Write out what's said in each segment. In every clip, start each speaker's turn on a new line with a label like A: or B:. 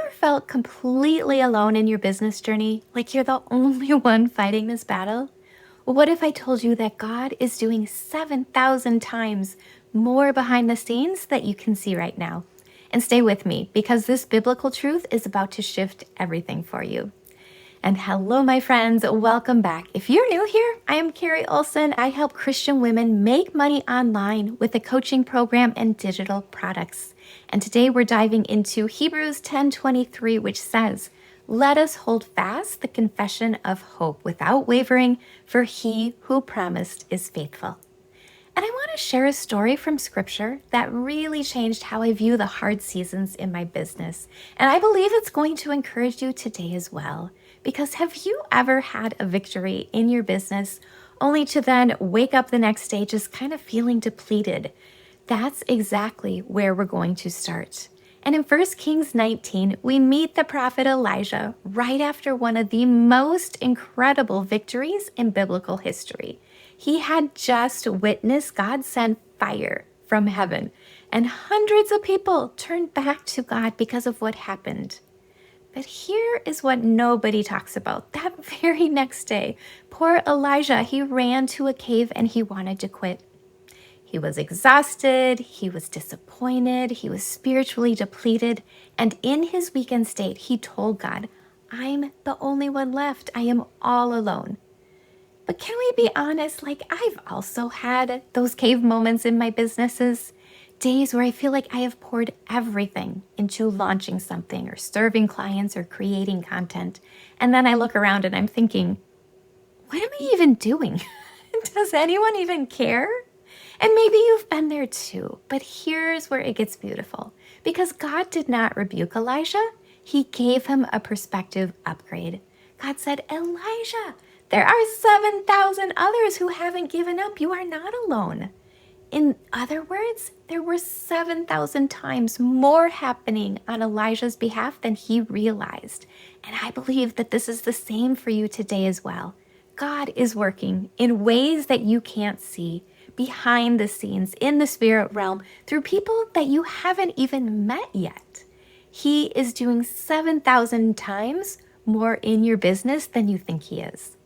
A: ever felt completely alone in your business journey? Like you're the only one fighting this battle? Well, what if I told you that God is doing 7,000 times more behind the scenes that you can see right now? And stay with me because this biblical truth is about to shift everything for you. And hello, my friends. Welcome back. If you're new here, I am Kari Olson. I help Christian women make money online with a coaching program and digital products. And today we're diving into Hebrews 10:23, which says, "Let us hold fast the confession of hope without wavering, for he who promised is faithful." And I want to share a story from scripture that really changed how I view the hard seasons in my business. And I believe it's going to encourage you today as well. Because have you ever had a victory in your business only to then wake up the next day just kind of feeling depleted? That's exactly where we're going to start. And in 1 Kings 19, we meet the prophet Elijah right after one of the most incredible victories in biblical history. He had just witnessed God send fire from heaven, and hundreds of people turned back to God because of what happened. But here is what nobody talks about. That very next day, poor Elijah, he ran to a cave and he wanted to quit. He was exhausted, he was disappointed, he was spiritually depleted, and in his weakened state, he told God, "I'm the only one left. I am all alone." But can we be honest? Like, I've also had those cave moments in my businesses. Days where I feel like I have poured everything into launching something or serving clients or creating content. And then I look around and I'm thinking, what am I even doing? Does anyone even care? And maybe you've been there too, but here's where it gets beautiful. Because God did not rebuke Elijah, he gave him a perspective upgrade. God said, "Elijah, there are 7,000 others who haven't given up. You are not alone." In other words, there were 7,000 times more happening on Elijah's behalf than he realized. And I believe that this is the same for you today as well. God is working in ways that you can't see, behind the scenes, in the spirit realm, through people that you haven't even met yet. He is doing 7,000 times more in your business than you think he is.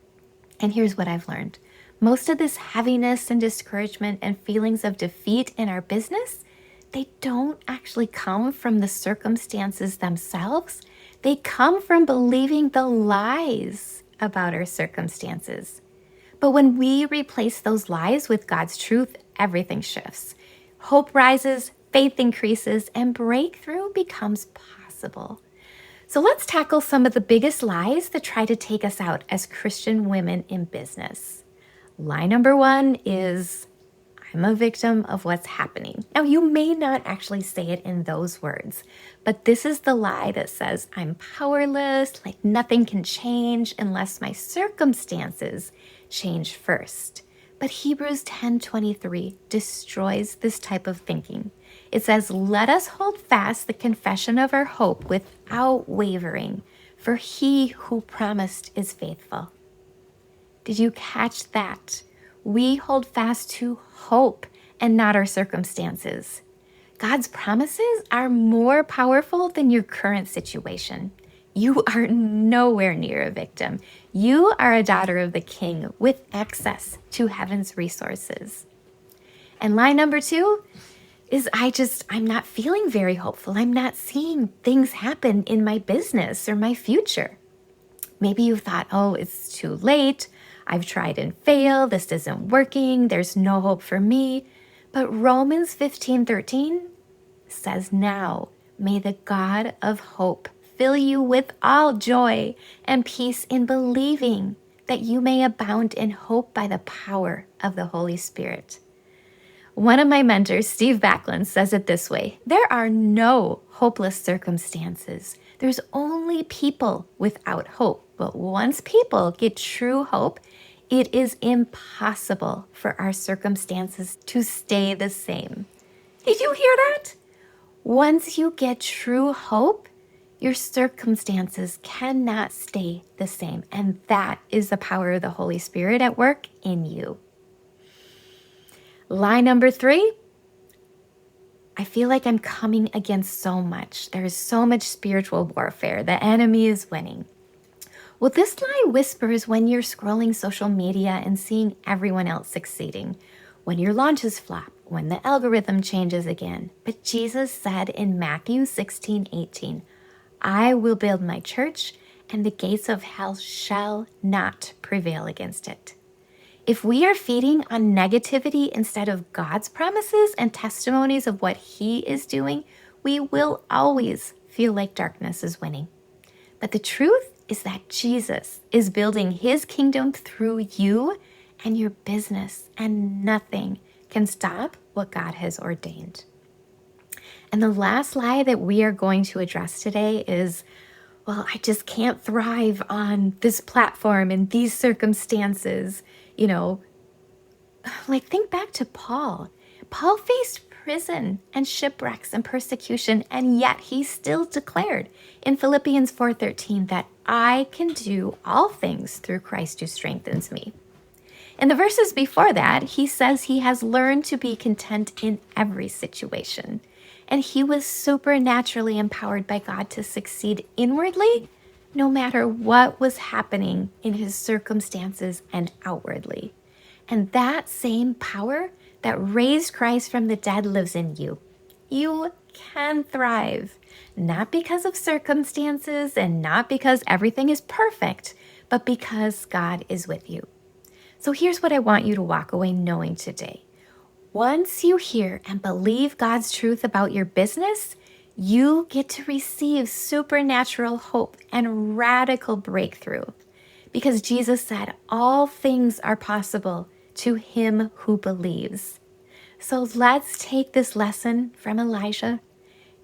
A: And here's what I've learned. Most of this heaviness and discouragement and feelings of defeat in our business, they don't actually come from the circumstances themselves. They come from believing the lies about our circumstances. But when we replace those lies with God's truth, everything shifts. Hope rises, faith increases, and breakthrough becomes possible. So let's tackle some of the biggest lies that try to take us out as Christian women in business. Lie number one is, "I'm a victim of what's happening." Now, you may not actually say it in those words, but this is the lie that says, "I'm powerless, like nothing can change unless my circumstances change first." But Hebrews 10:23 destroys this type of thinking. It says, "Let us hold fast the confession of our hope without wavering, for he who promised is faithful." Did you catch that? We hold fast to hope and not our circumstances. God's promises are more powerful than your current situation. You are nowhere near a victim. You are a daughter of the King with access to heaven's resources. And lie number two is I'm not feeling very hopeful. I'm not seeing things happen in my business or my future. Maybe you thought, "Oh, it's too late. I've tried and failed. This isn't working. There's no hope for me." But Romans 15:13 says, "Now may the God of hope fill you with all joy and peace in believing, that you may abound in hope by the power of the Holy Spirit." One of my mentors, Steve Backlund, says it this way: "There are no hopeless circumstances. There's only people without hope. But once people get true hope, it is impossible for our circumstances to stay the same." Did you hear that? Once you get true hope, your circumstances cannot stay the same. And that is the power of the Holy Spirit at work in you. Lie number three, I feel like I'm coming against so much. There is so much spiritual warfare. The enemy is winning. Well, this lie whispers when you're scrolling social media and seeing everyone else succeeding, when your launches flop, when the algorithm changes again. But Jesus said in Matthew 16:18, I will build my church, and the gates of hell shall not prevail against it. If we are feeding on negativity instead of God's promises and testimonies of what He is doing, we will always feel like darkness is winning. But the truth is that Jesus is building His kingdom through you and your business, and nothing can stop what God has ordained. And the last lie that we are going to address today is, well, I just can't thrive on this platform in these circumstances. Like think back to Paul. Paul faced prison and shipwrecks and persecution, and yet he still declared in Philippians 4:13 that I can do all things through Christ who strengthens me. In the verses before that, he says he has learned to be content in every situation. And he was supernaturally empowered by God to succeed inwardly, no matter what was happening in his circumstances and outwardly. And that same power that raised Christ from the dead lives in you. You can thrive, not because of circumstances and not because everything is perfect, but because God is with you. So here's what I want you to walk away knowing today. Once you hear and believe God's truth about your business, you get to receive supernatural hope and radical breakthrough. Because Jesus said, all things are possible to him who believes. So let's take this lesson from Elijah.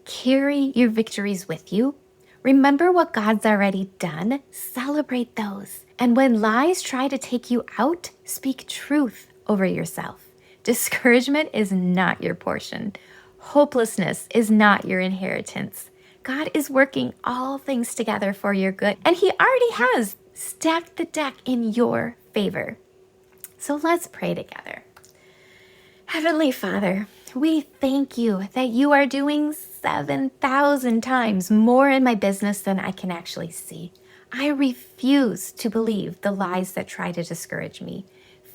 A: Carry your victories with you. Remember what God's already done. Celebrate those. And when lies try to take you out, speak truth over yourself. Discouragement is not your portion. Hopelessness is not your inheritance. God is working all things together for your good, and he already has stacked the deck in your favor. So let's pray together. Heavenly Father, we thank you that you are doing 7,000 times more in my business than I can actually see. I refuse to believe the lies that try to discourage me.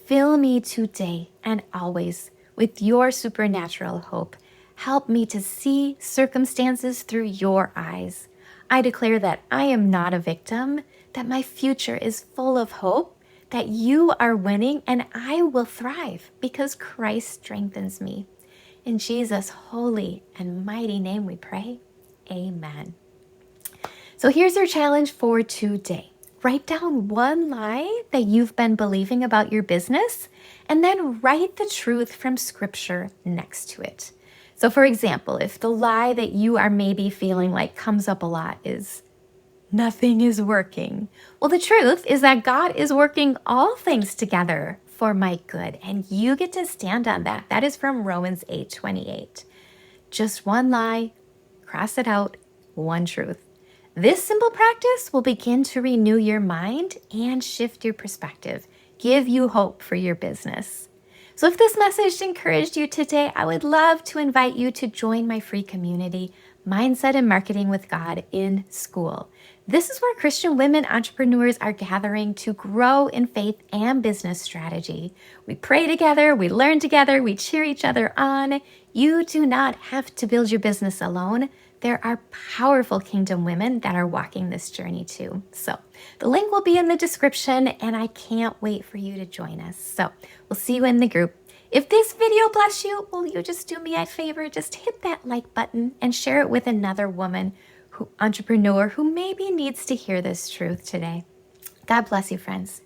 A: Fill me today and always with your supernatural hope. Help me to see circumstances through your eyes. I declare that I am not a victim, that my future is full of hope, that you are winning, and I will thrive because Christ strengthens me. In Jesus' holy and mighty name we pray. Amen. So here's our challenge for today. Write down one lie that you've been believing about your business, and then write the truth from Scripture next to it. So for example, if the lie that you are maybe feeling like comes up a lot is, nothing is working. Well, the truth is that God is working all things together for my good, and you get to stand on that. That is from Romans 8:28. Just one lie, cross it out, one truth. This simple practice will begin to renew your mind and shift your perspective, give you hope for your business. So if this message encouraged you today, I would love to invite you to join my free community, Mindset and Marketing with God in School. This is where Christian women entrepreneurs are gathering to grow in faith and business strategy. We pray together, we learn together, we cheer each other on. You do not have to build your business alone. There are powerful kingdom women that are walking this journey too. So the link will be in the description, and I can't wait for you to join us. So we'll see you in the group. If this video blessed you, will you just do me a favor? Just hit that like button and share it with another woman, entrepreneur who maybe needs to hear this truth today. God bless you, friends.